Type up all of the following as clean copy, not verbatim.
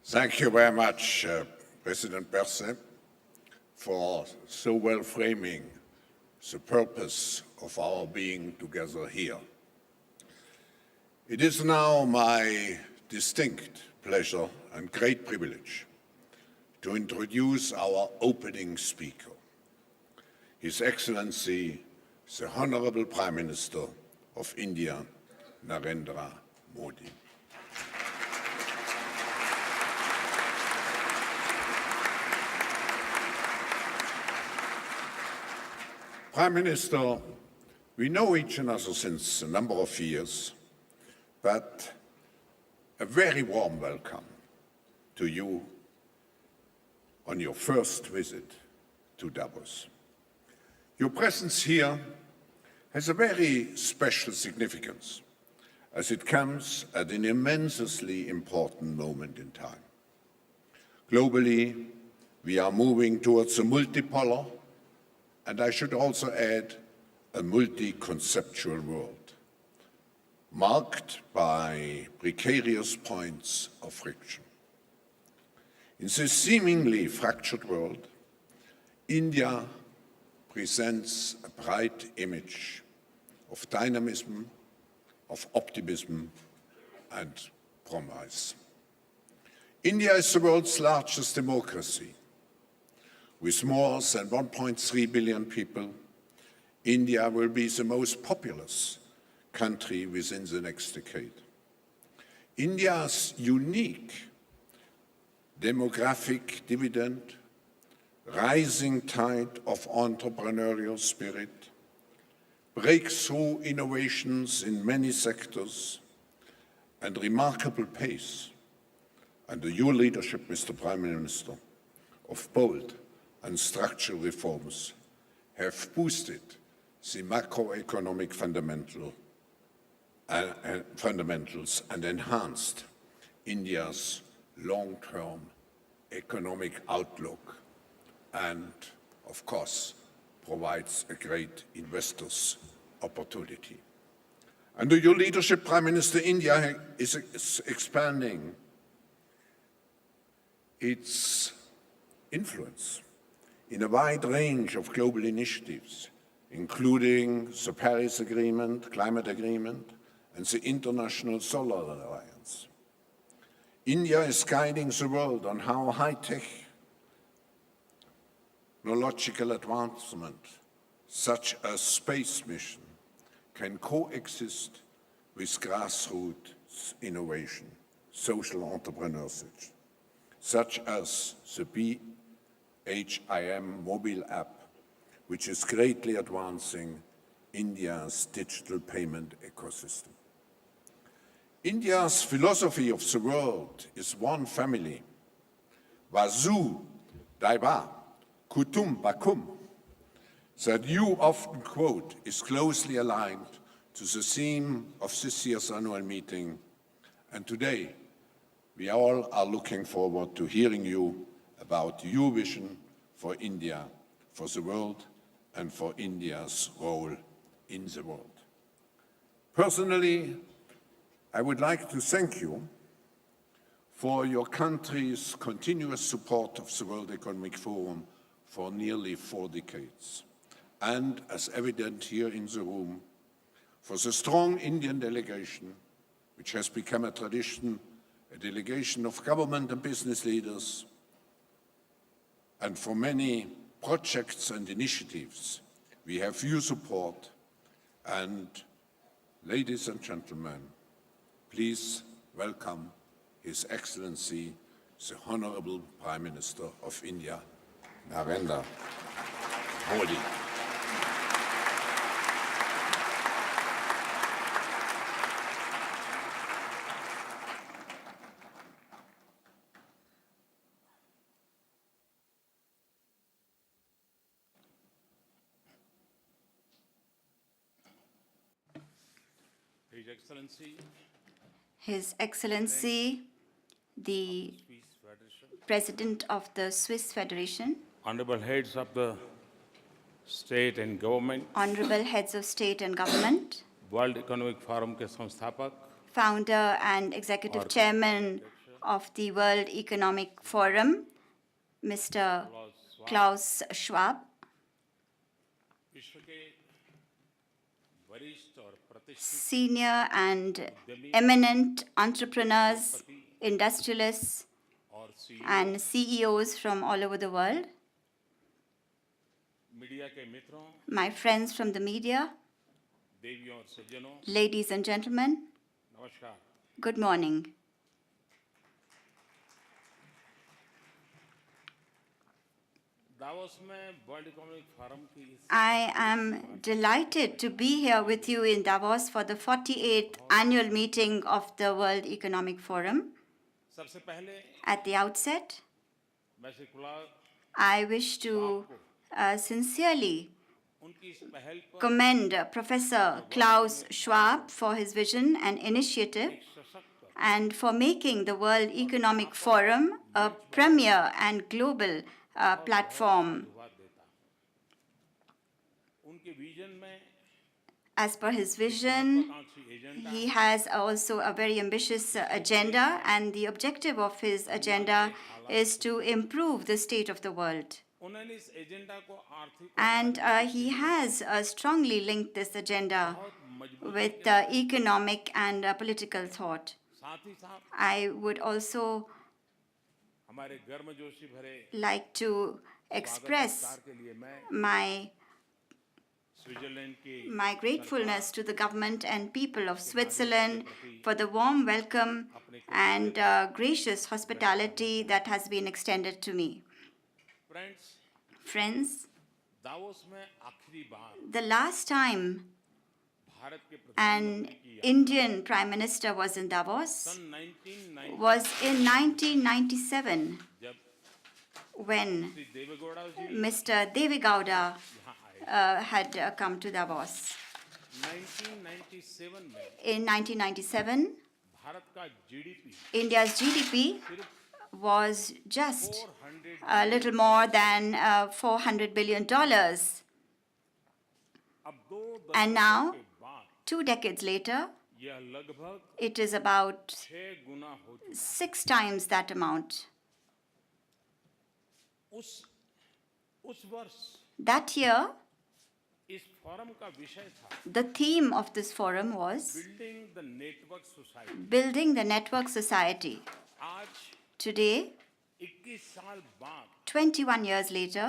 Thank you very much, President Berset, for so well framing the purpose of our being together here. It is now my distinct pleasure and great privilege to introduce our opening speaker, His Excellency, the Honorable Prime Minister of India, Narendra Modi. Prime Minister, we know each other since a number of years, but a very warm welcome to you on your first visit to Davos. Your presence here has a very special significance, as it comes at an immensely important moment in time. Globally, we are moving towards a multipolar, and I should also add, a multi-conceptual world, marked by precarious points of friction. In this seemingly fractured world, India presents a bright image of dynamism, of optimism, and promise. India is the world's largest democracy. With more than 1.3 billion people, India will be the most populous country within the next decade. India's unique demographic dividend, rising tide of entrepreneurial spirit, breakthrough innovations in many sectors, and remarkable pace under your leadership, Mr. Prime Minister, of bold and structural reforms have boosted the macroeconomic fundamentals and enhanced India's long-term economic outlook and, of course, provides a great investors' opportunity. Under your leadership, Prime Minister, India is expanding its influence in a wide range of global initiatives, including the Paris Agreement, Climate Agreement, and the International Solar Alliance. India is guiding the world on how high-tech technological advancement, such as space mission, can coexist with grassroots innovation, social entrepreneurship, such as the BHIM mobile app, which is greatly advancing India's digital payment ecosystem. India's philosophy of the world is one family, Vasu Daiva Kutum Bakum, that you often quote is closely aligned to the theme of this year's annual meeting, and today we all are looking forward to hearing you about your vision for India, for the world, and for India's role in the world. Personally, I would like to thank you for your country's continuous support of the World Economic Forum for nearly 4 decades, and, as evident here in the room, for the strong Indian delegation, which has become a tradition, a delegation of government and business leaders, and for many projects and initiatives. We have your support, and ladies and gentlemen, please welcome His Excellency, the Honorable Prime Minister of India, Narendra Modi. His Excellency, the President of the Swiss Federation, Honorable heads of the state and government, Honorable Heads of State and Government, World Economic Forum के संस्थापक, Founder and Executive Chairman of the World Economic Forum, Mr. Klaus Schwab, विश्व के वरिष्ठ और प्रतिष्ठित senior and eminent entrepreneurs, industrialists, और and CEOs from all over the world, media के मित्रों, my friends from the media, देवियों और सज्जनों, ladies and gentlemen, नमस्कार। good morning. दावोस में वर्ल्ड इकोनॉमिक फोरम की इस I am delighted to be here with you in Davos for the 48th annual meeting of the World Economic Forum. सबसे पहले At the outset, मैं श्री कुलाल I wish to sincerely उनकी इस पहल पर commend Professor Klaus Schwab for his vision and initiative सशक्त and for making the World Economic Forum a premier and global platform. धन्यवाद देता हूं। उनके विजन में As per his vision, महत्वाकांक्षी agenda he has also a very ambitious agenda, and the objective of his agenda is to improve the state of the world. उन्होंने इस agenda को आर्थिक And he has strongly linked this agenda बहुत मजबूत with economic and political thought. साथ ही साथ I would also हमारे गर्मजोशी भरे like to express सरकार के लिए मैं my स्विट्जरलैंड की my gratefulness to the government and people of Switzerland for the warm welcome and gracious hospitality that has been extended to me. Friends Friends, Davos में आखिरी बार the last time भारत के an प्रधानमंत्री की Indian Prime Minister was in Davos sun 1990 was in 1997 जब when Shri Deve Gowda ji Mr. Devegowda यहाँ आए had come to Davos. 1997 में In 1997, Bharat का जीडीपी India's GDP सिर्फ was just 400 a little more than $400 billion. अब दो And दशकों now, के बाद 2 decades later, यह लगभग it is about 6 गुना हो चुका 6 times that amount. उस वर्ष That year, इस फोरम का विषय था the theme of this forum was building the network society. Building the Network Society. आज Today, 21 साल बाद 21 years later,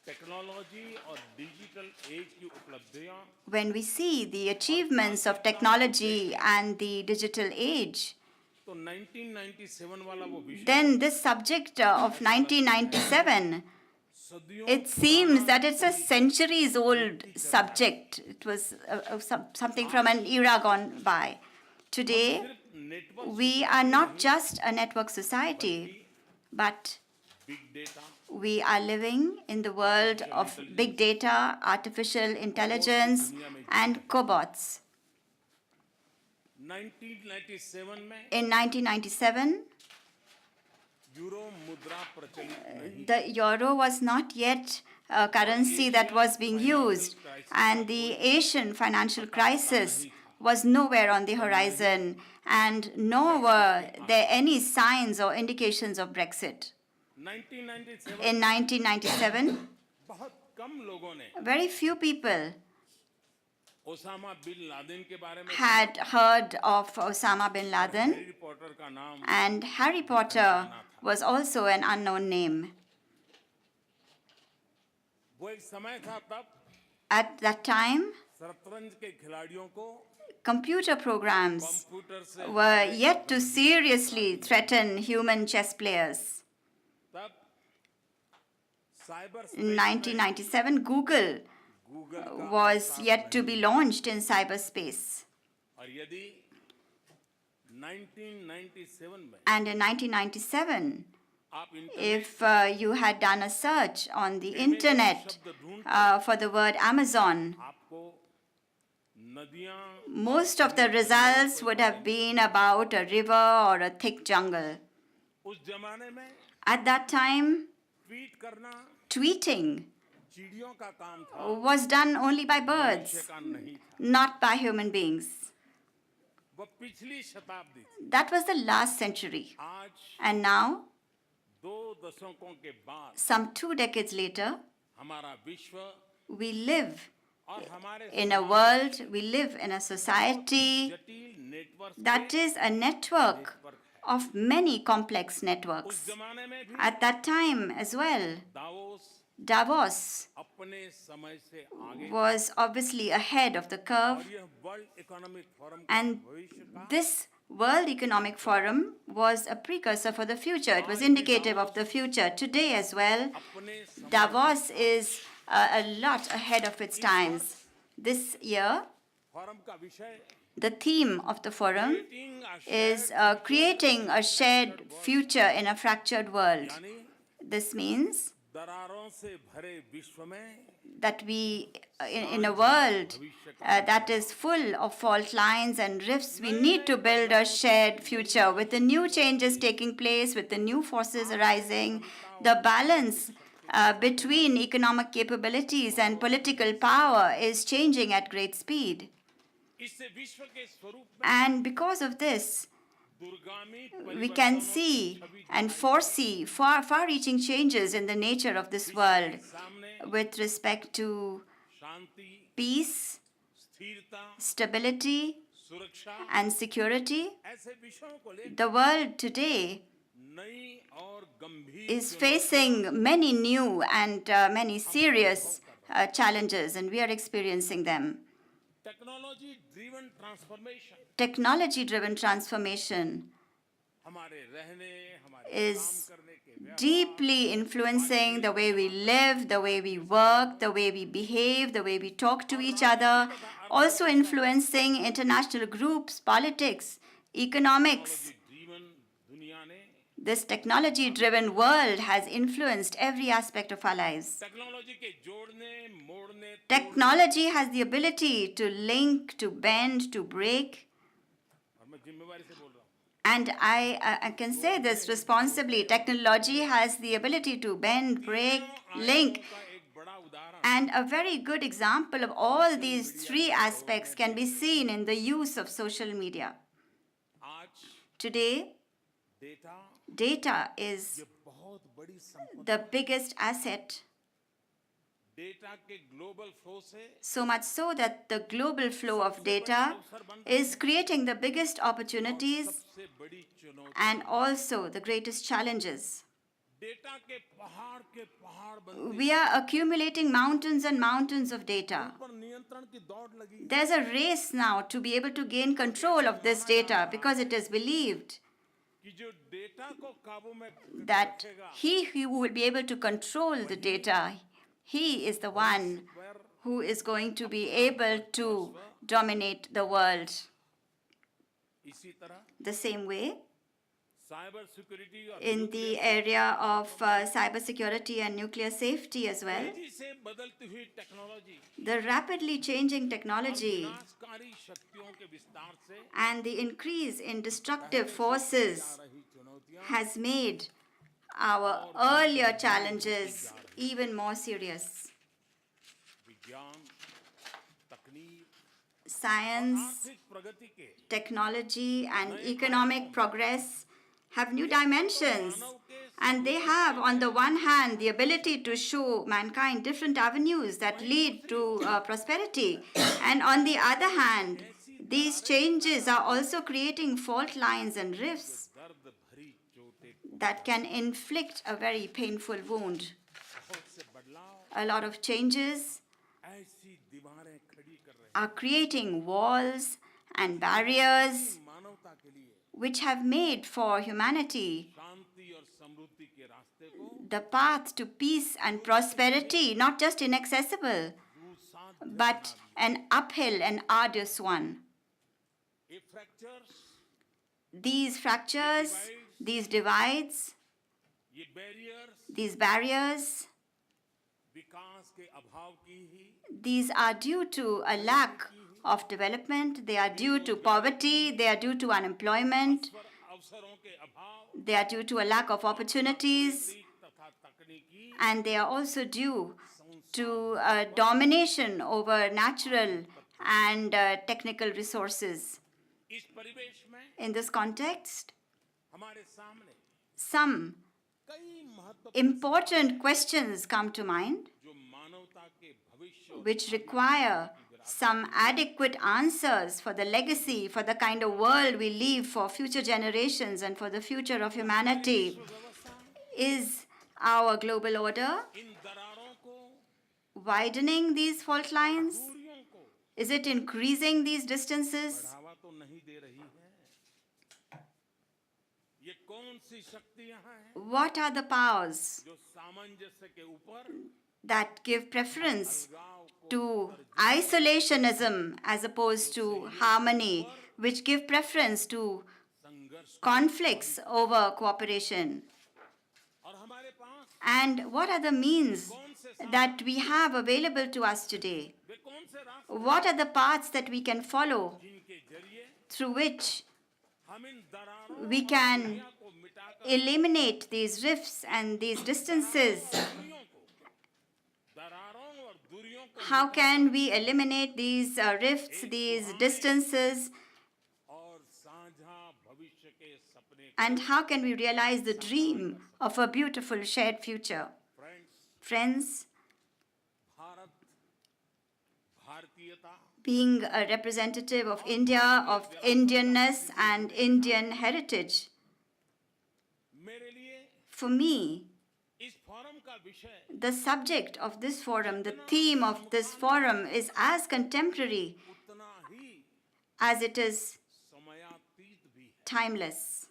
टेक्नोलॉजी और डिजिटल एज की उपलब्धियां when we see the achievements of technology and the digital age, तो 1997 वाला वो विषय then this subject of 1997, सदियों it seems that it's a centuries old subject. It was something from an era gone by. Today, सिर्फ network we are not just a network society, but big data we are living in the world of big data, artificial intelligence, and cobots. 1997 में In 1997, euro मुद्रा प्रचलित नहीं the euro was not yet a currency that was being used, and the Asian financial crisis was nowhere on the horizon, and nor were there any signs or indications of Brexit. 1997 In 1997, बहुत कम लोगों ने very few people Osama bin Laden के बारे में had heard of Osama bin Laden, Harry Potter का नाम and Harry Potter was also an unknown name. वो एक समय था तब At that time, शतरंज के खिलाड़ियों को computer programs कंप्यूटर से were yet to seriously threaten human chess players. तब cyber In 1997, Google Google was yet to be launched in cyberspace. और यदि 1997 में And in 1997, आप if you had done a search on the internet for the word Amazon, आपको नदियां most of the results would have been about a river or a thick jungle. उस जमाने में At that time, tweet करना tweeting चिड़ियों का काम था was done only by birds, मनुष्य का नहीं था not by human beings. वह पिछली शताब्दी थी। That was the last century. आज And now, 2 दशकों के बाद some 2 decades later, हमारा विश्व we live और हमारे in a world, we live in a society जटिल network that is a network of many complex उस networks. जमाने में भी At that time as well, Davos Davos अपने समय से आगे was obviously ahead of the curve, और यह वर्ल्ड इकोनॉमिक फोरम का and भविष्य का this World Economic Forum was a precursor for the future. It was indicative of the future. Today as well, अपने समय Davos is a lot ahead of its times. This year, forum का विषय the theme of the forum creating a is shared creating a shared future in a fractured world. यानी This means दरारों से भरे विश्व में that we, in a world that is full of fault lines and rifts, we need to build a shared future. With the new changes taking place, with the new forces arising, the balance between economic capabilities and political power is changing at great speed. इससे विश्व के स्वरूप में And because of this, दूरगामी we can see and foresee far-reaching changes in the nature of this world सामने with respect to Shanti peace, स्थिरता stability, सुरक्षा and security. ऐसे विषयों को लेकर The world today नई और गंभीर is facing many new and many serious challenges, and we are experiencing them. Technology driven transformation Technology-driven transformation हमारे रहने हमारे is काम करने के व्यवहार deeply influencing the way we live, the way we work, the way we behave, the way we talk to each other, also influencing international groups, politics, economics. Driven दुनिया ने This technology-driven world has influenced every aspect of our lives. Technology के जोड़ने मोड़ने Technology has the ability to link, to bend, to break. और मैं जिम्मेवारी से बोल रहा हूँ And I can say this responsibly. Technology has the ability to bend, break, link. का एक बड़ा उदाहरण And a very good example of all these 3 aspects can be seen in the use of social media. आज Today, data data is ये बहुत बड़ी संपत्ति the biggest asset, data के ग्लोबल फ्लो से so much so that the global flow of data is creating the biggest opportunities सबसे बड़ी चुनौती and also the greatest challenges. Data के पहाड़ बनते We are accumulating mountains and mountains of data. पर नियंत्रण की दौड़ लगी There's a race now to be able to gain control of this data because it is believed कि जो डेटा को काबू में that रखेगा he who will be able to control the data, he is the one who is going to be able to dominate the world. इसी तरह The same way, cyber security और in the area of cybersecurity and nuclear safety as well, तेजी से बदलती हुई technology the rapidly changing technology विनाशकारी शक्तियों के विस्तार से and the increase in destructive forces रही चुनौतियां has made our earlier challenges even more serious. विज्ञान तकनीक Science, आर्थिक प्रगति के technology, and economic progress have new dimensions, and they have, on the one hand, the ability to show mankind different avenues that lead to prosperity, and on the other hand, these changes are also creating fault lines and rifts दर्द भरी चोटें that can inflict a very painful wound. बहुत से बदलाव A lot of changes ऐसी दीवारें खड़ी कर रहे are creating walls and barriers हैं मानवता के लिए which have made for humanity शांति और समृद्धि के रास्ते को the path to peace and prosperity not just inaccessible, दूर but an uphill and arduous one. ये fractures These fractures, these divides, ये बैरियर्स these barriers, विकास के अभाव की ही these are due to a lack of development, they are due to poverty, they are due to unemployment, अवसरों के अभाव they are due to a lack of opportunities, तथा तकनीकी and they are also due to domination over natural and technical resources. इस परिवेश में In this context, हमारे सामने some कई महत्वपूर्ण important questions come to mind जो मानवता के भविष्य और which require some adequate answers for the legacy, for the kind of world we leave for future generations and for the future of humanity. व्यवस्था Is our global order इन दरारों को widening these fault lines? दूरियों को Is it increasing these distances? बढ़ावा तो नहीं दे रही है। ये कौन सी शक्तियां हैं What are the powers जो सामंजस्य के ऊपर that give preference गांव को to isolationism as opposed to harmony, which give preference to संघर्ष conflicts over cooperation? और हमारे पास And what are the means that we have available to us today? वे कौन से रास्ते What are the paths that we can follow जिनके जरिए through which हम इन दरारों we can को मिटाकर eliminate these rifts and these distances? दूरियों को दरारों और दूरियों को How can we eliminate these rifts, these distances, और साझा भविष्य के सपने and how can we realize the dream of a beautiful shared future? Friends Friends, Bharat भारतीयता being a representative of India, of Indianness and Indian heritage, मेरे लिए for me, इस forum का विषय the subject of this forum, the theme of this forum is as contemporary उतना ही as it is समयातीत भी है timeless.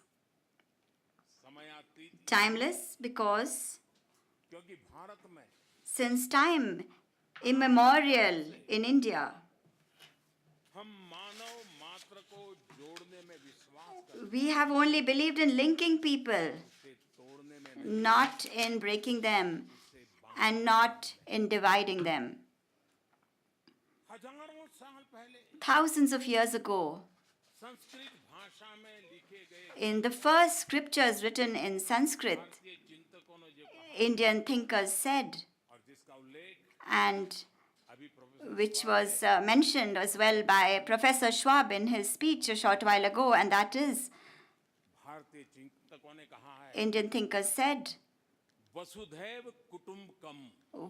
समयातीत Timeless because क्योंकि भारत में since time immemorial in India, हम मानव मात्र को जोड़ने में विश्वास करते we have only believed in linking people, हैं, तोड़ने में not in breaking them and not in dividing them. हजारों साल पहले Thousands of years ago, Sanskrit भाषा में लिखे गए in the first scriptures written in Sanskrit, भारतीय चिंतकों ने जो कहा Indian thinkers said, और जिसका उल्लेख and अभी professor which was mentioned as well by Professor Schwab in his speech a short while ago, and that is, भारतीय चिंतकों ने कहा है Indian thinkers said, वसुधैव कुटुंबकम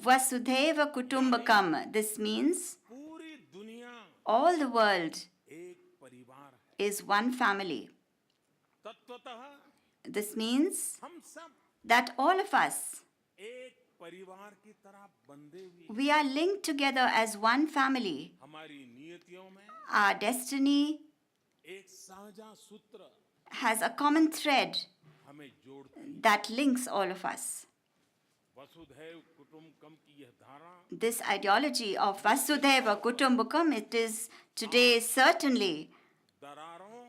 Vasudhaiva Kutumbakam. This means पूरी दुनिया all the world एक परिवार है is one family. तत्वतः This means हम सब that all of us, एक परिवार की तरह बंधे हुए we are linked together as one family. हमारी नियतियों में Our destiny एक साझा सूत्र has a common thread हमें जोड़ती है that links all of us. वसुधैव कुटुंबकम की यह धारा This ideology of Vasudhaiva Kutumbakam, it is today certainly दरारों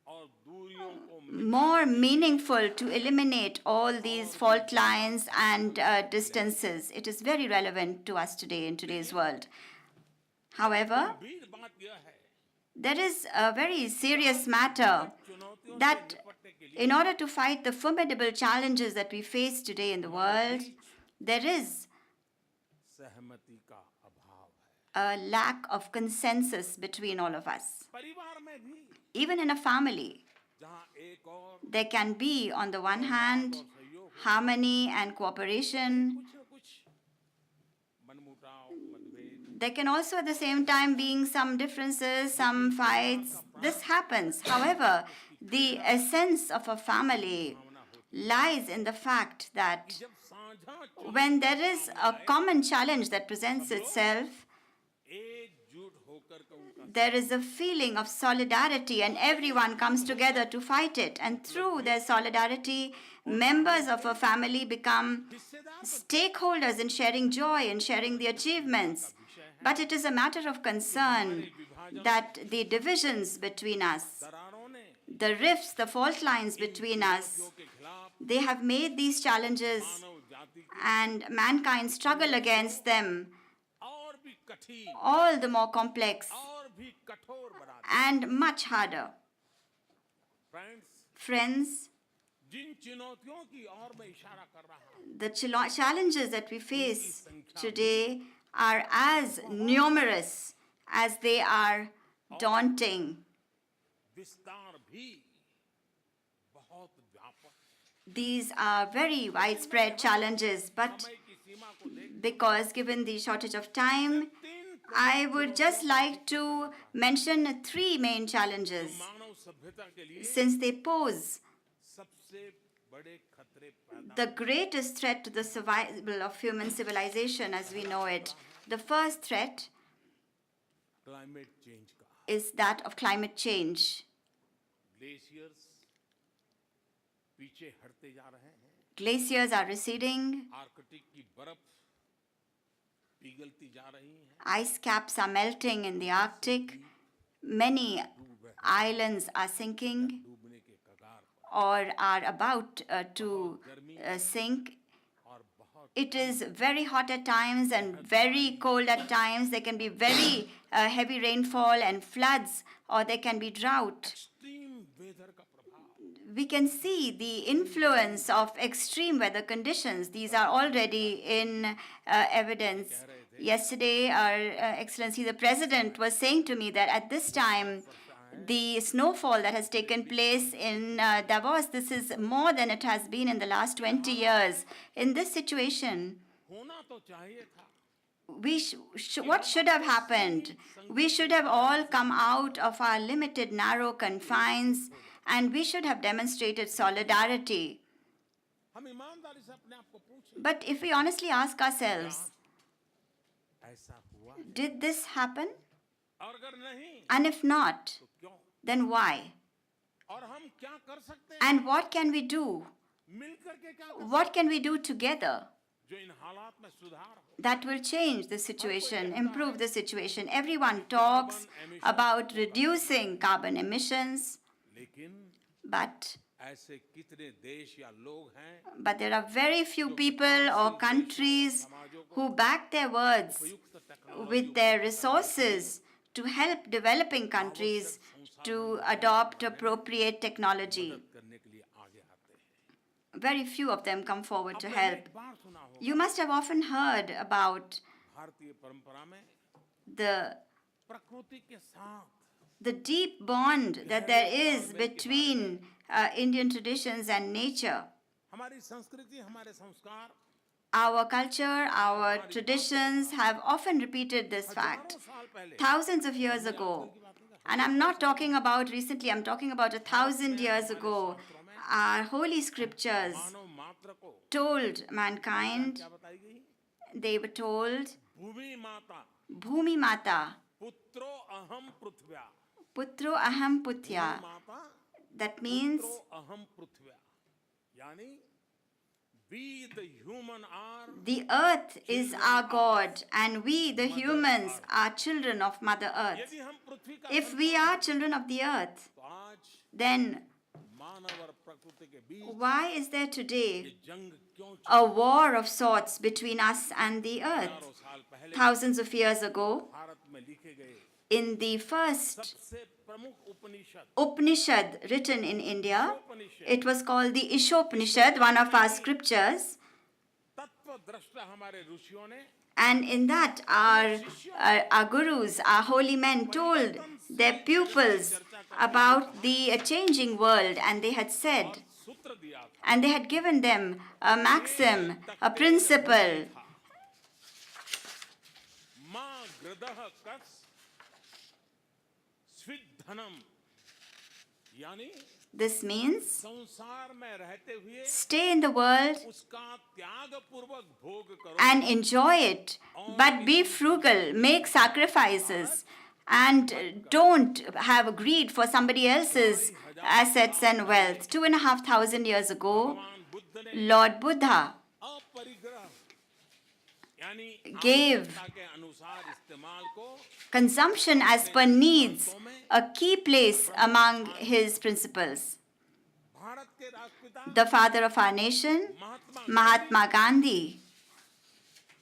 और दूरियों को more meaningful to eliminate all these fault lines and distances. It is very relevant to us today in today's world. However, गंभीर बात यह है there is a very serious matter चुनौतियों से that निपटने के लिए in order to fight the formidable challenges that we face today in the world, there is सहमति का अभाव है a lack of consensus between all of us. परिवार में भी Even in a family, जहाँ एक और there can be, on the one hand, harmony and cooperation. कुछ न कुछ मनमुटाव मतभेद There can also, at the same time, being some differences, some fights. This happens. However, the essence of a family lies in the fact that जब साझा when there is a common challenge that presents itself, एकजुट होकर के उनका there is a feeling of solidarity and everyone comes together to fight it. And through their solidarity, members of a family become stakeholders in sharing joy and sharing the achievements. But it is a matter of concern that the divisions between us, दरारों ने the rifts, the fault lines between us, के खिलाफ they have made these challenges मानव जाति को and mankind struggle against them और भी कठिन all the more complex और भी कठोर बना दिया and much harder. Friends Friends, जिन चुनौतियों की ओर मैं इशारा कर रहा हूँ the challenges that we face today are as numerous as they are daunting. विस्तार भी बहुत व्यापक है। These are very widespread challenges, but समय की सीमा को देख because given the shortage of time, तीन I would just like to mention three main challenges मानव सभ्यता के लिए since they pose सबसे बड़े खतरे पैदा the greatest threat to the survival of human civilization as we know it. The first threat climate change का is that of climate change. Glaciers पीछे हटते जा रहे हैं। Glaciers are receding, आर्कटिक की बर्फ पिघलती जा रही है। ice caps are melting in the Arctic, many islands are sinking डूबने के कगार पर or are about to sink. और बहुत It is very hot at times and very cold at times. There can be very heavy rainfall and floods, or there can be drought. Extreme weather का प्रभाव We can see the influence of extreme weather conditions. These are already in evidence. Yesterday, Our Excellency the President was saying to me that at this time, the snowfall that has taken place in Davos, this is more than it has been in the last 20 years. In this situation, होना तो चाहिए था। what should have happened? We should have all come out of our limited, narrow confines, and we should have demonstrated solidarity. हम ईमानदारी से अपने आप को पूछें But if we honestly ask ourselves, ऐसा हुआ है? did this happen? और अगर नहीं And if not, तो क्यों? then why? और हम क्या कर सकते हैं? And what can we do? मिलकर के क्या कर What can we do together जो इन हालात में सुधार हो? that will change the situation, improve the situation? Everyone talks about reducing carbon emissions, लेकिन but ऐसे कितने देश या लोग हैं But there are very few people or countries who back their words युक्त technology with their resources to help developing countries to adopt appropriate technology. करने के लिए आगे आते हैं। Very few of them come forward to आपने help. एक बार सुना होगा You must have often heard about भारतीय परंपरा में the प्रकृति के साथ the deep bond that there is between Indian traditions and nature. हमारी संस्कृति हमारे संस्कार Our culture, our traditions have often repeated this fact. साल पहले Thousands of years ago, and I'm not talking about recently, I'm talking about 1,000 years ago, our holy scriptures मानव मात्र को told mankind, क्या बताई गई? they were told, भूमि माता Bhumi Mata, पुत्रो अहम पृथ्व्या Putro Aham Putya. माता That means पुत्रो अहम पृथ्व्या यानी we the human are the earth is our God, and we, the humans, are children of Mother Earth. यदि हम पृथ्वी का If we are children of the earth, तो आज then मानव और प्रकृति के बीच why is there today ये जंग क्यों a war of sorts between us and the earth? हजारों साल पहले Thousands of years ago, Bharat में लिखे गए in the first सबसे प्रमुख उपनिषद Upanishad written in India, it was called the Ishopanishad, one of our scriptures, तत्वदृष्टा हमारे ऋषियों ने and in that our gurus, our holy men told their pupils about the changing world, and they had said, सूत्र दिया था and they had given them a maxim, a principle. माँ गृदः कस स्विद्धनम यानी This means संसार में रहते हुए stay in the world उसका त्याग पूर्वक भोग करो and enjoy it, but be frugal, make sacrifices, and don't have greed for somebody else's assets and wealth. 2,500 years ago, भगवान बुद्ध ने Lord Buddha अपरिग्रह यानी gave आवश्यकता के अनुसार इस्तेमाल को consumption as per needs a key place among his principles. Bharat के राष्ट्रपिता The father of our nation, Mahatma Gandhi,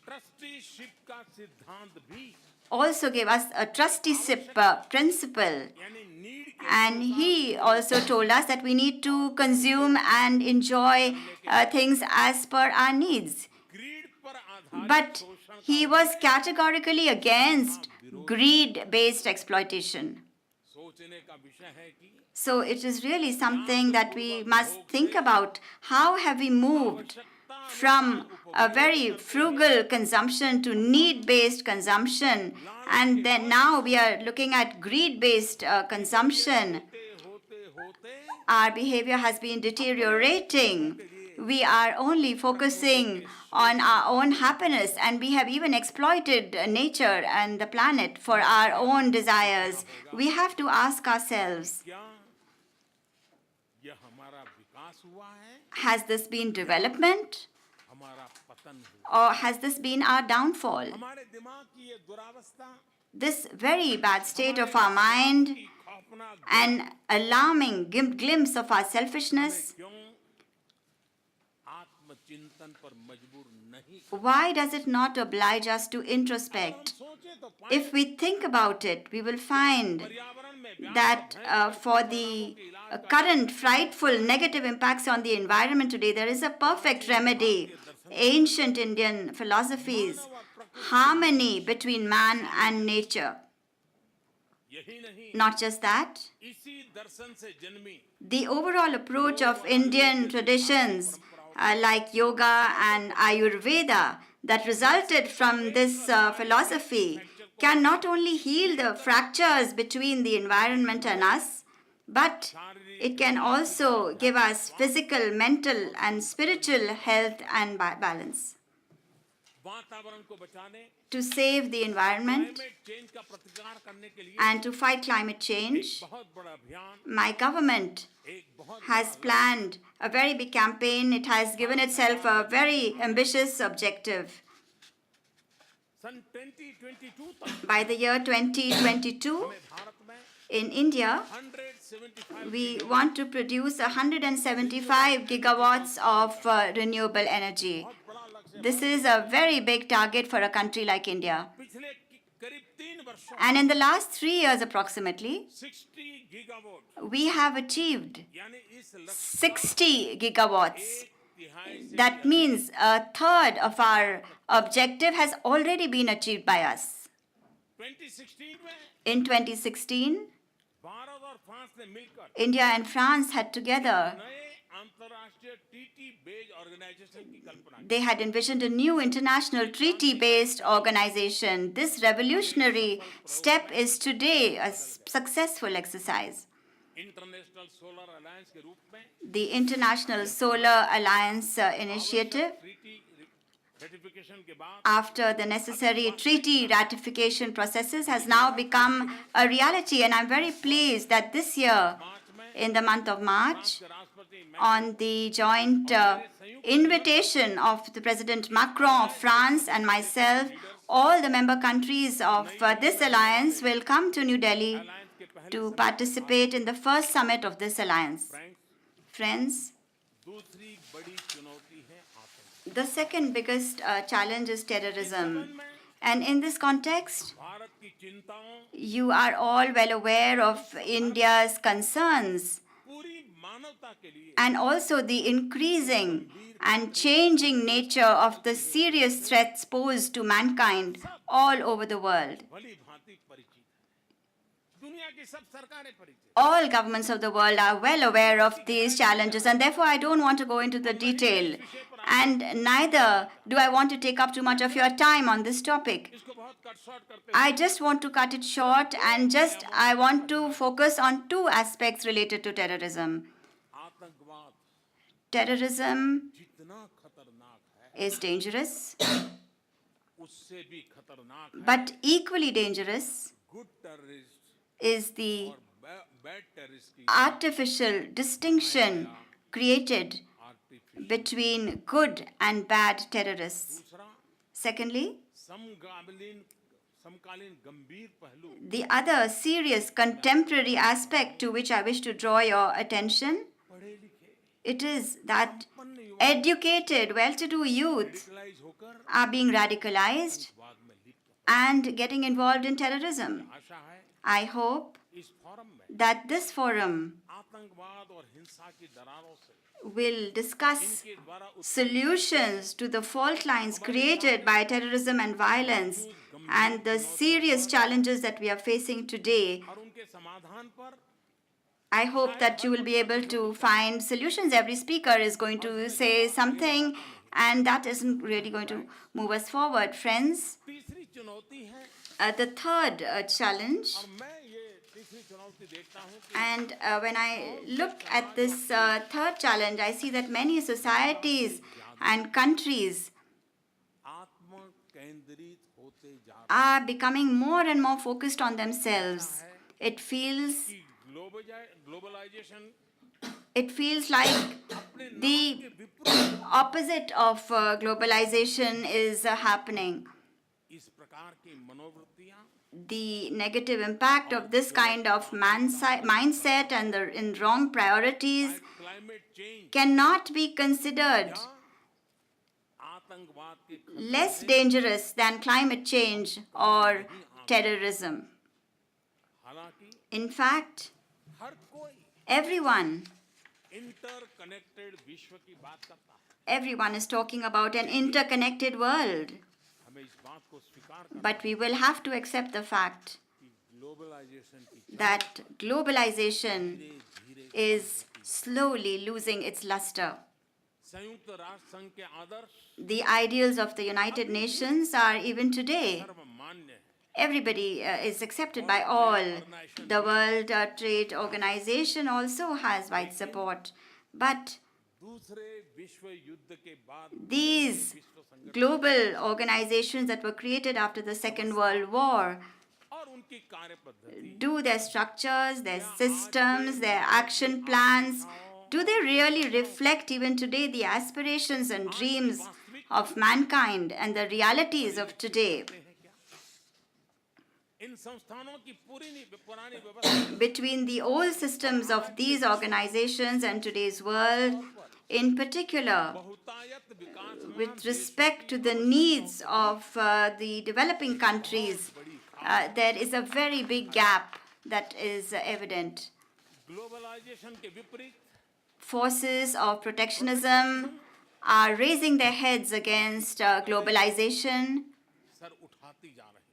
trusteeship का सिद्धांत भी also gave us a trusteeship principle. यानी नीड के And he also told us that we need to consume and enjoy things as per our needs. Greed पर आधारित But he was categorically against greed-based exploitation. सोचने का विषय है कि So it is really something that we must think about. How have we moved from a very frugal consumption to need-based consumption, and then now we are looking at greed-based consumption? Our behavior has been deteriorating. We are only focusing on our own happiness, and we have even exploited nature and the planet for our own desires. We have to ask ourselves, क्या यह हमारा विकास हुआ है, has this been development हमारा पतन हुआ? or has this been our downfall? हमारे दिमाग की ये दुरावस्था, This very bad state of our mind, की खौफनाक an alarming glimpse of our selfishness, क्यों आत्मचिंतन पर मजबूर नहीं? why does it not oblige us to introspect? सोचे तो पाए If we think about it, we will find पर्यावरण में that for the current frightful negative impacts on the environment today, there is a perfect remedy. Ancient Indian philosophies, harmony between man and nature. यही नहीं, Not just that, इसी दर्शन से जन्मी the overall approach of Indian traditions like yoga and Ayurveda that resulted from this philosophy can not only heal the fractures between the environment and us, but it can also give us physical, mental, and spiritual health and balance. वातावरण को बचाने, To save the environment climate change का प्रतिकार करने के लिए and to fight climate change, बहुत बड़ा अभियान, my government एक बहुत has planned a very big campaign. It has given itself a very ambitious objective. सन 2022 तक By the year 2022, भारत में in India, 175 we want to produce 175 gigawatts of renewable energy. बड़ा लक्ष्य, This is a very big target for a country like India. पिछले करीब 3 वर्षों And in the last 3 years approximately, 60 gigawatt, we have achieved यानी इस लक्ष्य 60 gigawatts. तिहाई से That means a third of our objective has already been achieved by us. 2016 में In 2016, Bharat और फ्रांस ने मिलकर India and France had together, नए अंतर्राष्ट्रीय टीटी बेस्ड ऑर्गेनाइजेशन की कल्पना की। they had envisioned a new international treaty-based organization. This revolutionary step is today a successful exercise. International solar alliance के रूप में The International Solar Alliance Initiative, treaty ratification के बाद after the necessary treaty ratification processes, has now become a reality. And I'm very pleased that this year, मार्च में in the month of March, के राष्ट्रपति on the joint invitation of the President Macron of France and myself, all the member countries of this alliance will come to New Delhi alliance के पहले to participate in the first summit of this alliance. Friends, दूसरी बड़ी चुनौती है आतंक। the second biggest challenge is terrorism. And in this context, Bharat की चिंताओं, you are all well aware of India's concerns पूरी मानवता के लिए and also the increasing and changing nature of the serious threats posed to mankind all over the world. भली भांति परिचित है। दुनिया की सब सरकारें परिचित हैं। All governments of the world are well aware of these challenges, and therefore I don't want to go into the detail. And neither do I want to take up too much of your time on this topic. इसको बहुत cut short करते I just want to cut it short and I want to focus on two aspects related to terrorism. आतंकवाद Terrorism जितना खतरनाक है, is dangerous, उससे भी खतरनाक है but equally dangerous good terrorist is the और बैड टेररिस्ट की artificial distinction created artificial. between good and bad terrorists. दूसरा Secondly, समकालीन गंभीर पहलू the other serious contemporary aspect to which I wish to draw your attention, पढ़े लिखे it is that educated, well-to-do youth radicalize होकर are being radicalized बाद में लिप्त and getting involved in terrorism. आशा है I hope इस फोरम में that this forum आतंकवाद और हिंसा की दरारों से will discuss के द्वारा solutions to the fault lines created by terrorism and violence and the serious challenges that we are facing today. और उनके समाधान पर I hope that you will be able to find solutions. Every speaker is going to say something, and that isn't really going to move us forward. Friends, तीसरी चुनौती है, the third challenge, और मैं ये तीसरी चुनौती देखता हूँ कि and when I look at this third challenge, I see that many societies and countries आत्म केंद्रित होते जा रहे are becoming more and more focused on themselves. It feels हैं कि ग्लोबलाइजेशन it feels like अपने नाम the के विपरीत opposite of globalization is happening. इस प्रकार की मनोवृत्तियां The negative impact of this kind of mindset and the in wrong priorities climate change cannot be considered आतंकवाद के less dangerous than climate change or terrorism. हालांकि In fact, हर कोई everyone interconnected विश्व की बात करता है, everyone is talking about an interconnected world. हमें इस बात को स्वीकार करना But we will have to accept the fact कि ग्लोबलाइजेशन की that globalization is slowly losing its luster. संयुक्त राष्ट्र संघ के आदर्श The ideals of the United Nations are even today. सर्वमान्य है, Everybody is accepted by all. The World Trade Organization also has wide support. But दूसरे विश्व युद्ध के बाद these विश्व संगठन global organizations that were created after the Second World War और उनकी कार्य पद्धति do their structures, their systems, their action plans, do they really reflect even today the aspirations and dreams of mankind and the realities of today? हैं क्या? इन संस्थानों की पुरानी व्यवस्था Between the old systems of these organizations and today's world, in particular, बहुतायत विकास with respect to the needs of the developing countries, there is a very big gap that is evident. Globalisation के विपरीत Forces of protectionism are raising their heads against globalization. Sir उठाती जा रही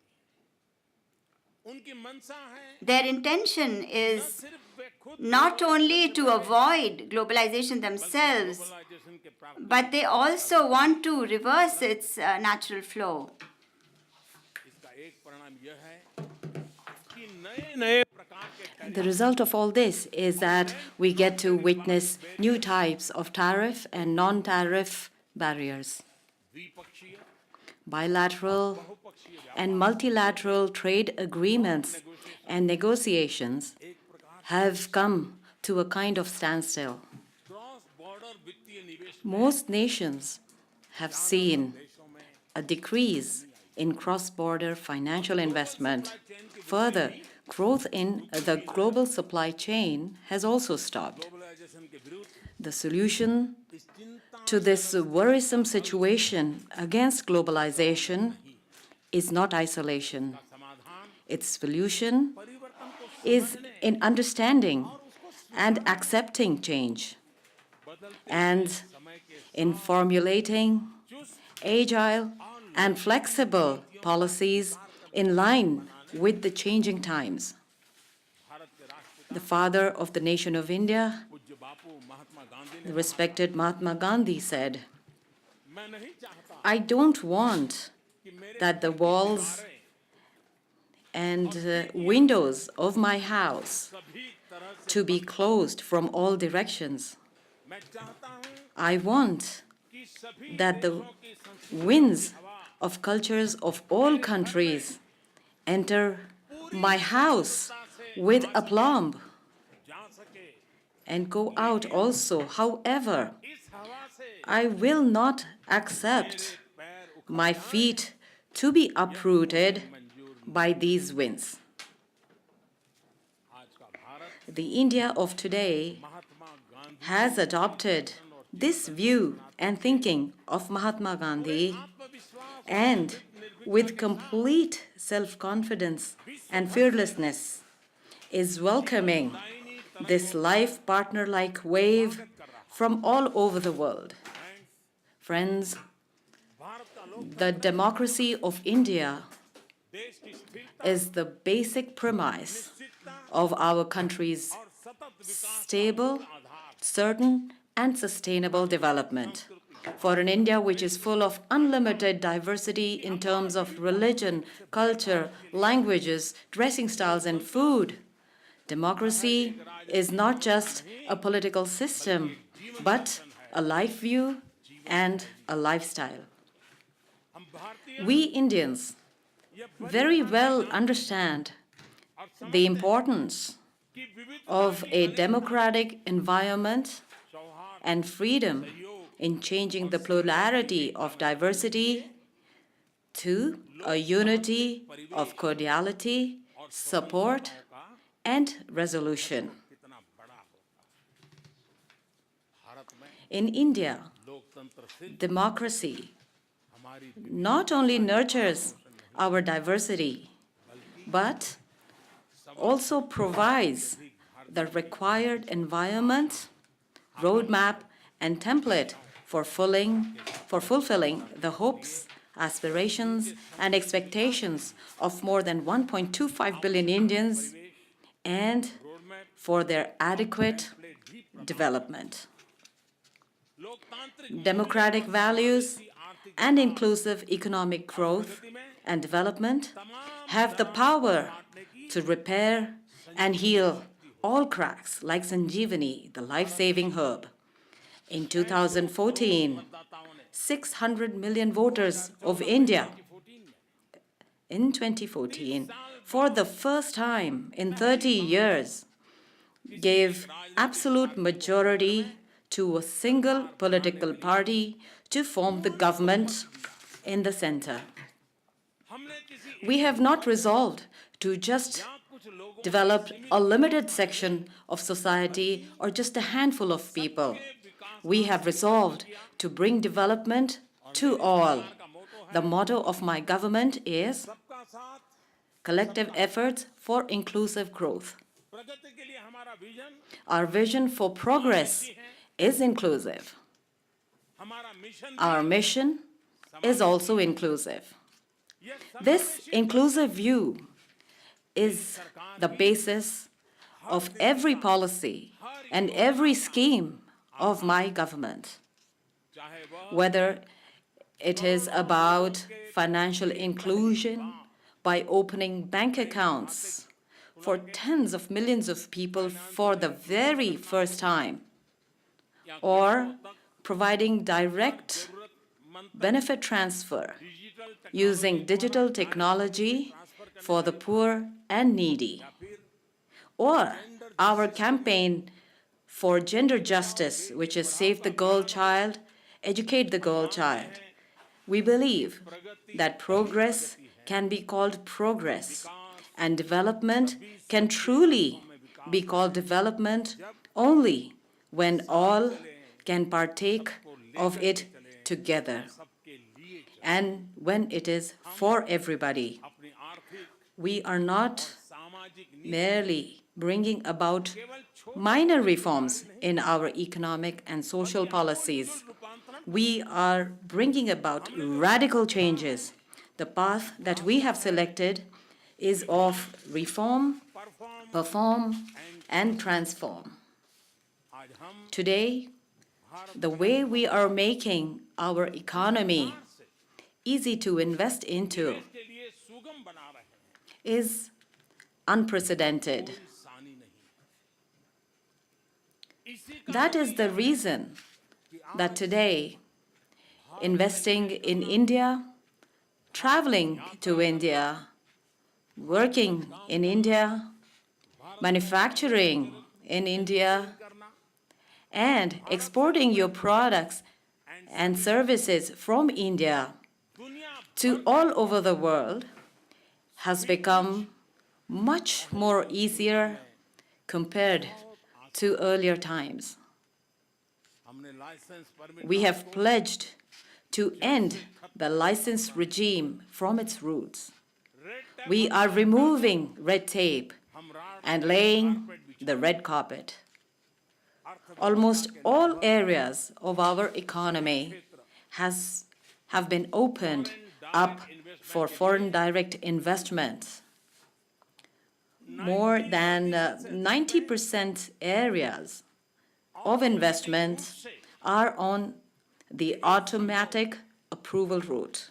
है, उनकी मंशा है Their intention न is सिर्फ वे खुद not only to avoid globalization themselves, globalisation के प्राप्त but they also want to reverse its natural flow. इसका एक परिणाम यह है कि नए नए प्रकार के The result of all this is that we get to witness new types of tariff and non-tariff barriers. द्विपक्षीय Bilateral and multilateral trade agreements and negotiations have come to a kind of standstill. Cross border वित्तीय निवेश Most nations have seen a decrease in cross-border financial investment. Further, growth in the global supply chain has also stopped. Globalisation के विरुद्ध The solution इस चिंता to this worrisome situation against globalization is not isolation. समाधान Its solution परिवर्तन को is in understanding and accepting change and समय के in formulating agile and flexible policies in line with the changing times. Bharat के राष्ट्रपिता The father of the nation of India, पूज्य बापू Mahatma Gandhi the ने respected Mahatma Gandhi, said, मैं नहीं चाहता I don't want कि मेरे that the walls and windows of my house सभी तरह से to be closed from all directions. मैं चाहता हूं I want कि सभी that the देशों की संस्कृति winds of cultures of all countries enter my house with aplomb जा सके, and go out also. However, इस हवा से I will not accept पैर my feet to be uprooted by these winds. आज का Bharat The India of today Mahatma Gandhi has adopted this view and thinking of Mahatma Gandhi, आत्मविश्वास and with complete self-confidence and fearlessness is welcoming this life partner-like wave from all over the world. Friends, Bharat का लोग the democracy of India देश की स्थिरता is the basic premise of our country's stable, certain, and sustainable development. For an India which is full of unlimited diversity in terms of religion, culture, languages, dressing styles, and food, democracy is not just a political system, but a life view and a lifestyle. We Indians very well understand the importance of a democratic environment and freedom in changing the plurality of diversity to a unity of cordiality, support, and resolution. In India, democracy not only nurtures our diversity, but also provides the required environment, roadmap, and template for fulfilling the hopes, aspirations, and expectations of more than 1.25 billion Indians and for their adequate development. Democratic values and inclusive economic growth and development have the power to repair and heal all cracks like Sanjeevani, the life-saving herb. In 2014, 600 million voters of India, in 2014, for the first time in 30 years, gave absolute majority to a single political party to form the government in the center. We have not resolved to just develop a limited section of society or just a handful of people. We have resolved to bring development to all. The motto of my government is collective efforts for inclusive growth. Our vision for progress is inclusive. Our mission is also inclusive. This inclusive view is the basis of every policy and every scheme of my government. Whether it is about financial inclusion by opening bank accounts for tens of millions of people for the very first time, or providing direct benefit transfer using digital technology for the poor and needy, or our campaign for gender justice, which is Save the Girl Child, Educate the Girl Child. We believe that progress can be called progress, and development can truly be called development only when all can partake of it together, and when it is for everybody. We are not merely bringing about minor reforms in our economic and social policies. We are bringing about radical changes. The path that we have selected is of reform, perform, and transform. Today, the way we are making our economy easy to invest into is unprecedented. That is the reason that today, investing in India, traveling to India, working in India, manufacturing in India, and exporting your products and services from India to all over the world has become much more easier compared to earlier times. We have pledged to end the license regime from its roots. We are removing red tape and laying the red carpet. Almost all areas of our economy have been opened up for foreign direct investments. more than 90% areas of investment are on the automatic approval route.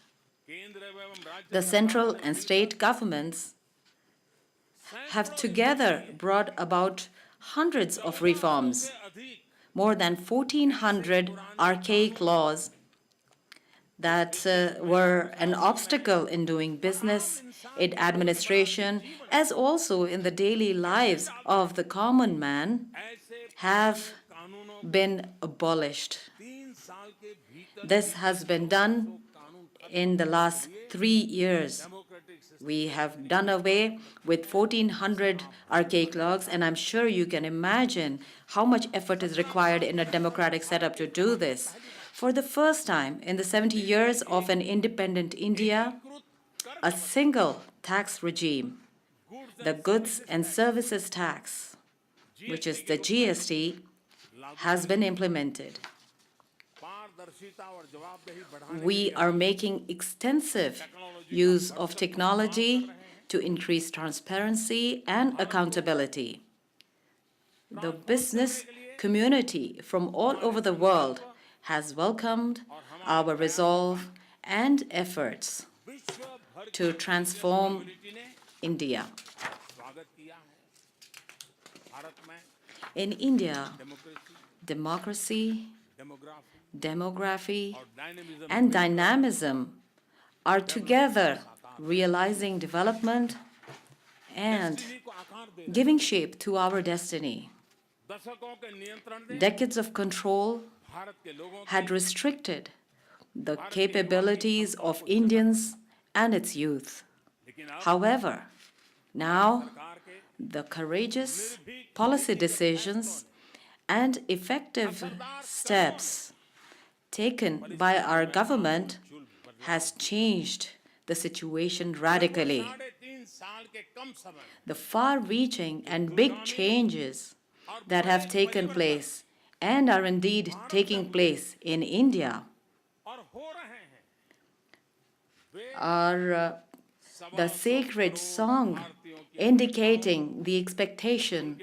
The central and state governments have together brought about hundreds of reforms, more than 1,400 archaic laws that were an obstacle in doing business, in administration, as also in the daily lives of the common man, have been abolished. This has been done in the last 3 years. We have done away with 1,400 archaic laws, and I'm sure you can imagine how much effort is required in a democratic setup to do this. For the first time in the 70 years of an independent India, a single tax regime, the goods and services tax, which is the GST, has been implemented. We are making extensive use of technology to increase transparency and accountability. The business community from all over the world has welcomed our resolve and efforts to transform India. In India, democracy, demography, and dynamism are together realizing development and giving shape to our destiny. Decades of control had restricted the capabilities of Indians and its youth. However, now the courageous policy decisions and effective steps taken by our government has changed the situation radically. The far-reaching and big changes that have taken place and are indeed taking place in India are the sacred song indicating the expectation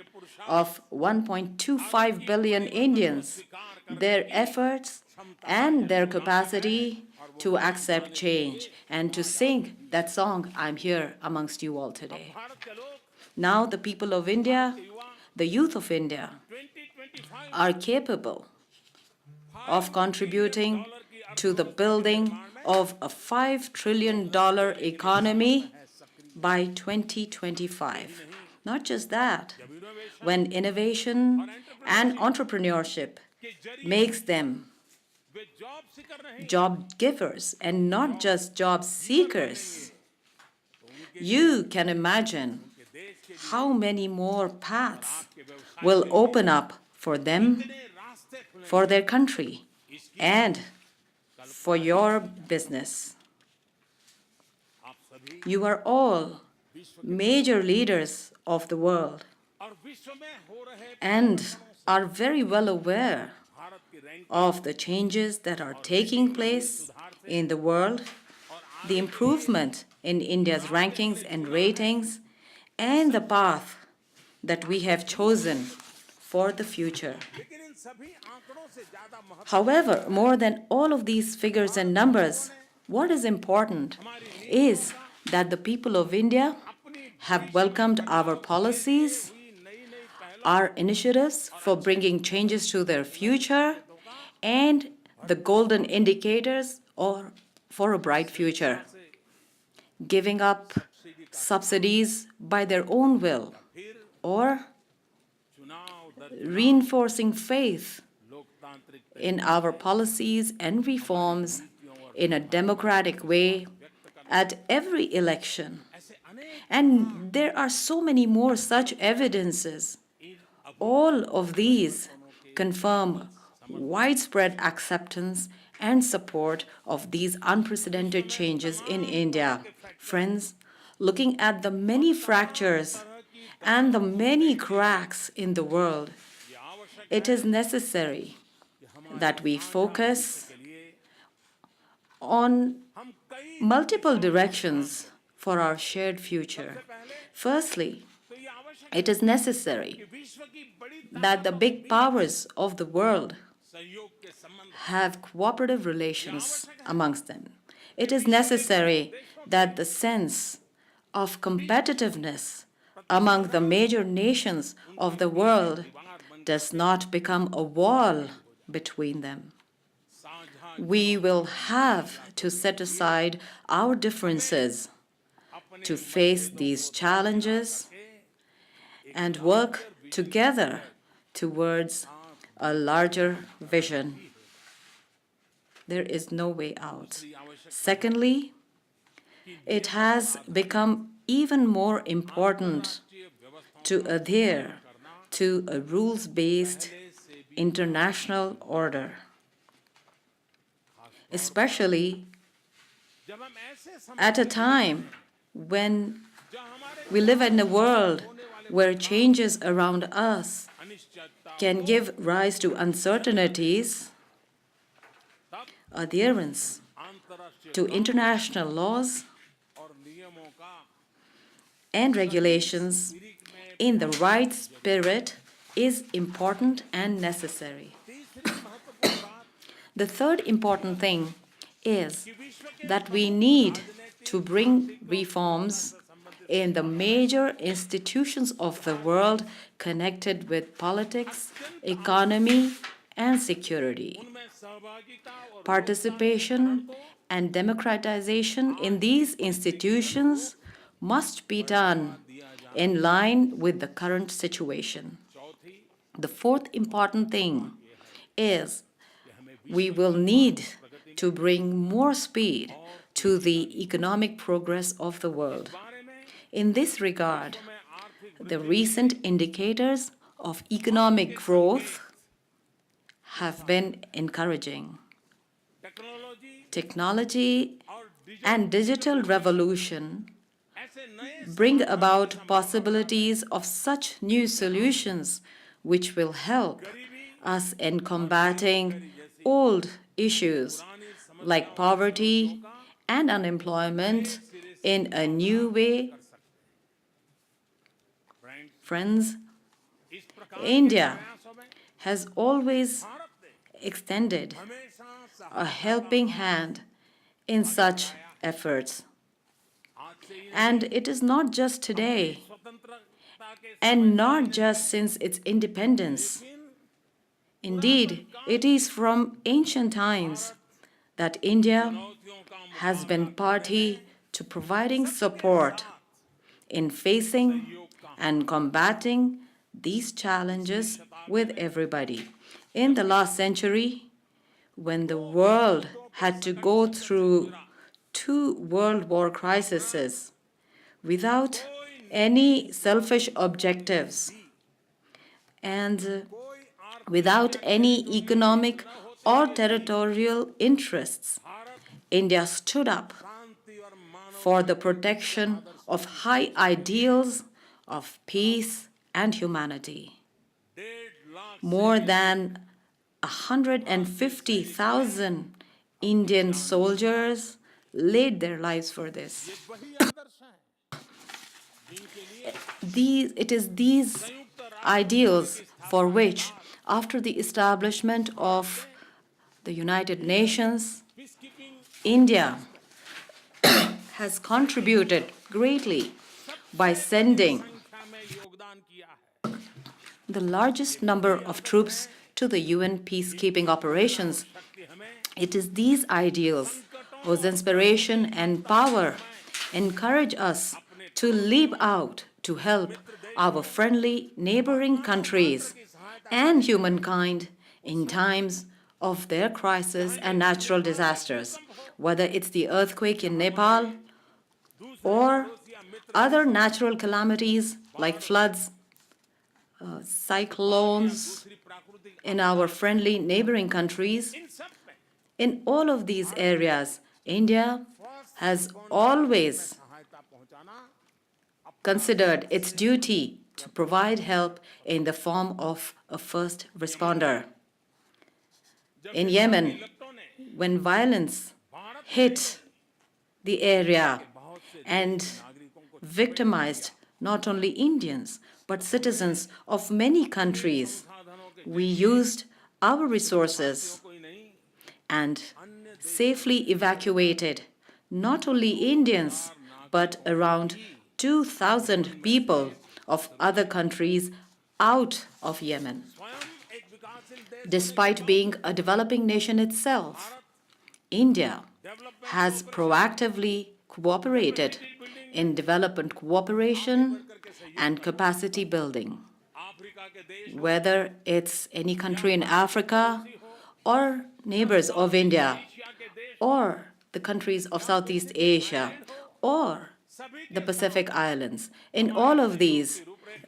of 1.25 billion Indians, their efforts and their capacity to accept change and to sing that song, I'm here amongst you all today. Now the people of India, the youth of India, are capable of contributing to the building of a $5 trillion economy by 2025. Not just that, when innovation and entrepreneurship makes them job givers and not just job seekers, you can imagine how many more paths will open up for them, for their country, and for your business. You are all major leaders of the world and are very well aware of the changes that are taking place in the world, the improvement in India's rankings and ratings, and the path that we have chosen for the future. However, more than all of these figures and numbers, what is important is that the people of India have welcomed our policies, our initiatives for bringing changes to their future, and the golden indicators for a bright future. Giving up subsidies by their own will, or reinforcing faith in our policies and reforms in a democratic way at every election. And there are so many more such evidences. All of these confirm widespread acceptance and support of these unprecedented changes in India. Friends, looking at the many fractures and the many cracks in the world, it is necessary that we focus on multiple directions for our shared future. Firstly, It is necessary कि विश्व की बड़ी that the big powers of the world सहयोग के संबंध have cooperative relations amongst them. It is necessary that the sense of competitiveness among the major nations of the world does not become a wall between them. साझा We will have to set aside our differences अपने to face these challenges and work together towards a larger vision. There is no way out. Secondly, it has become even more important to adhere to a rules-based international order, especially जब हम ऐसे समय at a time when जब हमारे we live in a world where changes around us अनिश्चितता can give rise to uncertainties, adherence अंतर्राष्ट्रीय to international laws और नियमों का and regulations in the right spirit is important and necessary. तीसरी महत्वपूर्ण बात The third important thing is कि विश्व के that we need to bring reforms in the major institutions of the world connected with politics, economy, and security. उनमें सहभागिता और Participation and democratization in these institutions must be done in line with the current situation. चौथी The fourth important thing is we will need to bring more speed to the economic progress of the world. बारे में In this regard, मैं आर्थिक the recent indicators of economic growth have been encouraging. Technology Technology और and digital revolution ऐसे नए bring about possibilities of such new solutions which will help us in combating old issues like poverty and unemployment in a new way. Friends, इस प्रकार India प्रयासों में has always Bharat ने extended हमेशा a helping hand in such efforts. आज से And it is not just today स्वतंत्रता के and not just since its independence. Indeed, it is from ancient times that India चुनौतियों का has been party to providing support in facing and combating these challenges with everybody. In the last century, when the world had to go through 2 world war crises without any selfish objectives and without any economic or territorial interests, India stood up शांति और मानव for the protection of high ideals of peace and humanity. 1.5 lakh More than 150,000 Indian soldiers laid their lives for this. वही आदर्श हैं जिनके लिए It is these ideals for which, after the establishment of the United Nations, peacekeeping India has contributed greatly by sending संख्या में योगदान किया है the largest number of troops to the UN peacekeeping operations. शक्ति हमें It is these ideals whose inspiration and power encourage us to leap out to help our friendly neighboring countries and humankind in times of their crisis and natural disasters, whether it's the earthquake in Nepal or other natural calamities like floods, cyclones दूसरी प्राकृतिक in our friendly neighboring countries. इन सब में In all of these areas, India has always सहायता पहुंचाना considered its duty to provide help in the form of a first responder. In Yemen, when violence hit the area and victimized not only Indians but citizens of many countries. We used our resources and safely evacuated not only Indians, but around 2,000 people of other countries out of Yemen. Despite being a developing nation itself, India has proactively cooperated in development cooperation and capacity building. Whether it's any country in Africa or neighbors of India or the countries of Southeast Asia or the Pacific Islands. In all of these,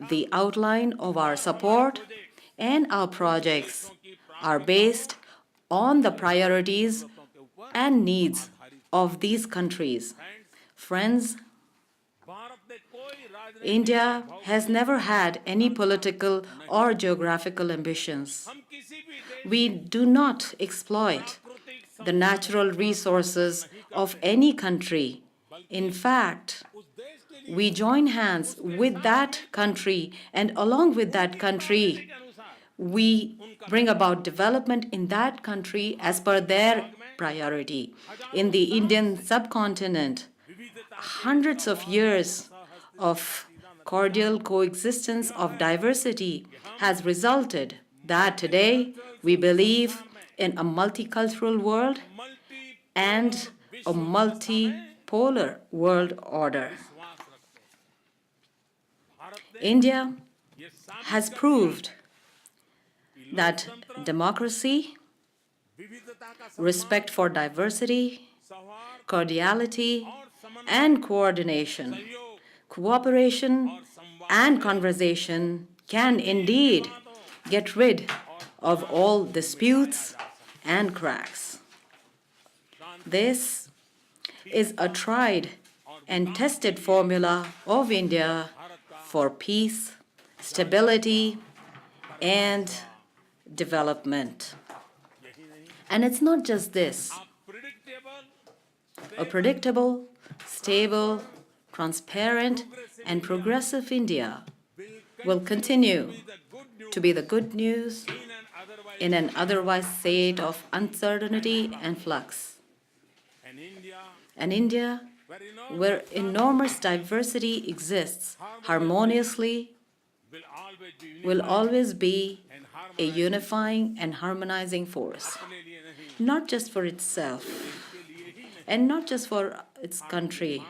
the outline of our support and our projects are based on the priorities and needs of these countries. Friends, India has never had any political or geographical ambitions. We do not exploit the natural resources of any country. In fact, we join hands with that country, and along with that country, we bring about development in that country as per their priority. In the Indian subcontinent, hundreds of years of cordial coexistence of diversity has resulted that today we believe in a multicultural world and a multipolar world order. India has proved that democracy, respect for diversity, cordiality, and coordination, cooperation, and conversation can indeed get rid of all disputes and cracks. This is a tried and tested formula of India for peace, stability, and development. And it's not just this. A predictable, stable, transparent, and progressive India will continue to be the good news in an otherwise state of uncertainty and flux. An India where enormous diversity exists harmoniously will always be a unifying and harmonizing force, not just for itself and not just for its country.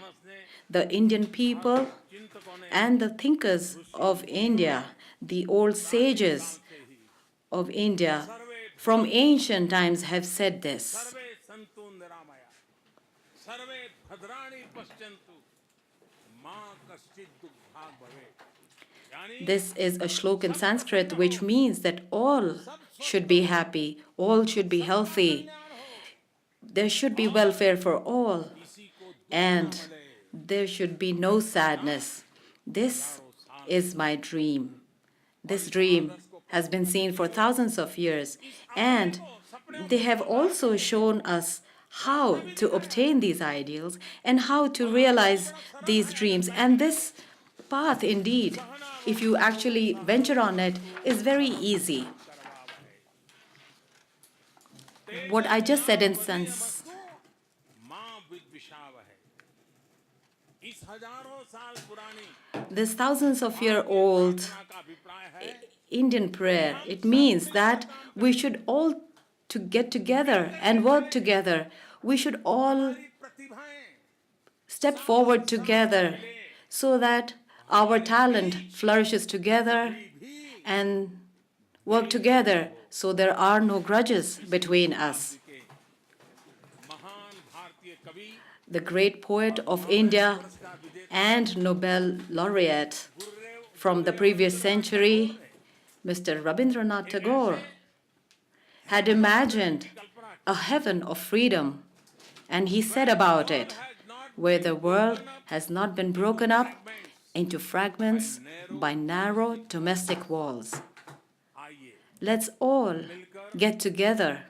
The Indian people and the thinkers of India, the old sages of India from ancient times have said this. This is a shlok in Sanskrit which means that all should be happy, all should be healthy, there should be welfare for all, and there should be no sadness. This is my dream. This dream has been seen for thousands of years, and they have also shown us how to obtain these ideals and how to realize these dreams. And this path, indeed, if you actually venture on it, is very easy. What I just said in sense, this thousands of year old Indian prayer, it means that we should all to get together and work together. We should all step forward together so that our talent flourishes together and work together so there are no grudges between us. The great poet of India and Nobel laureate from the previous century, Mr. Rabindranath Tagore, had imagined a heaven of freedom, and he said about it, where the world has not been broken up into fragments by narrow domestic walls. Let's all get together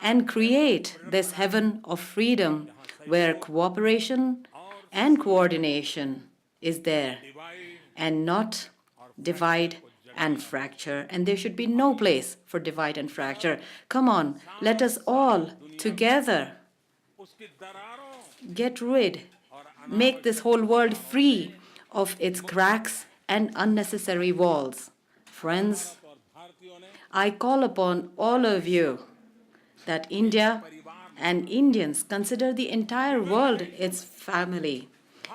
and create this heaven of freedom where cooperation and coordination is there, and not divide and fracture, and there should be no place for divide and fracture. Come on, let us all together उसकी दरारों get rid, make this whole world free of its cracks and unnecessary walls. Friends, और भारतीयों ने I call upon all of you that India and Indians consider the entire world its family.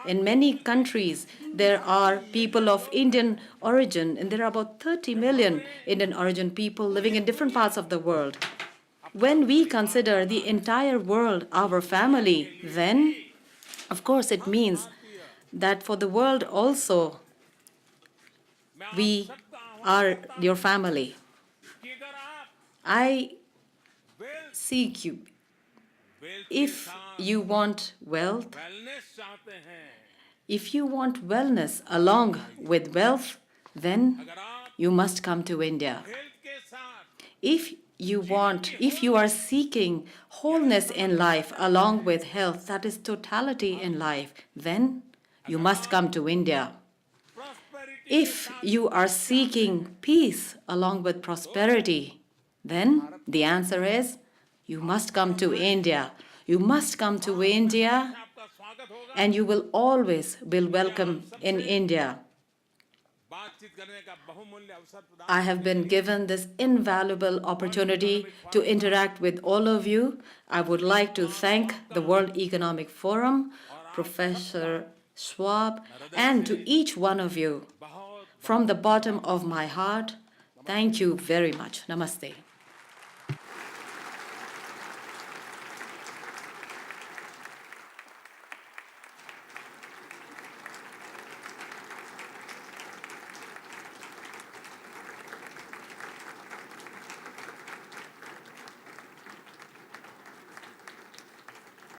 In many countries, there are people of Indian origin, and there are about 30 million Indian origin people living in different parts of the world. When we consider the entire world our family, then, of course, it means that for the world also, we are your family. कि अगर आप I wealth seek you. Wealth If you want wealth, wellness चाहते हैं, if you want wellness along with wealth, then अगर आप you must come to India. Health के साथ If you are seeking wholeness in life along with health, that is totality in life, then you must come to India. Prosperity If you are seeking peace along with prosperity, then the answer is you must come to India. You must come to India, आपका स्वागत होगा. and you will always be welcome in India. बातचीत करने का बहुमूल्य अवसर प्रदान I have been given this invaluable opportunity to interact with all of you. I would like to thank the World Economic Forum, Professor Schwab, and to each one of you बहुत from the bottom of my heart. Thank you very much. Namaste.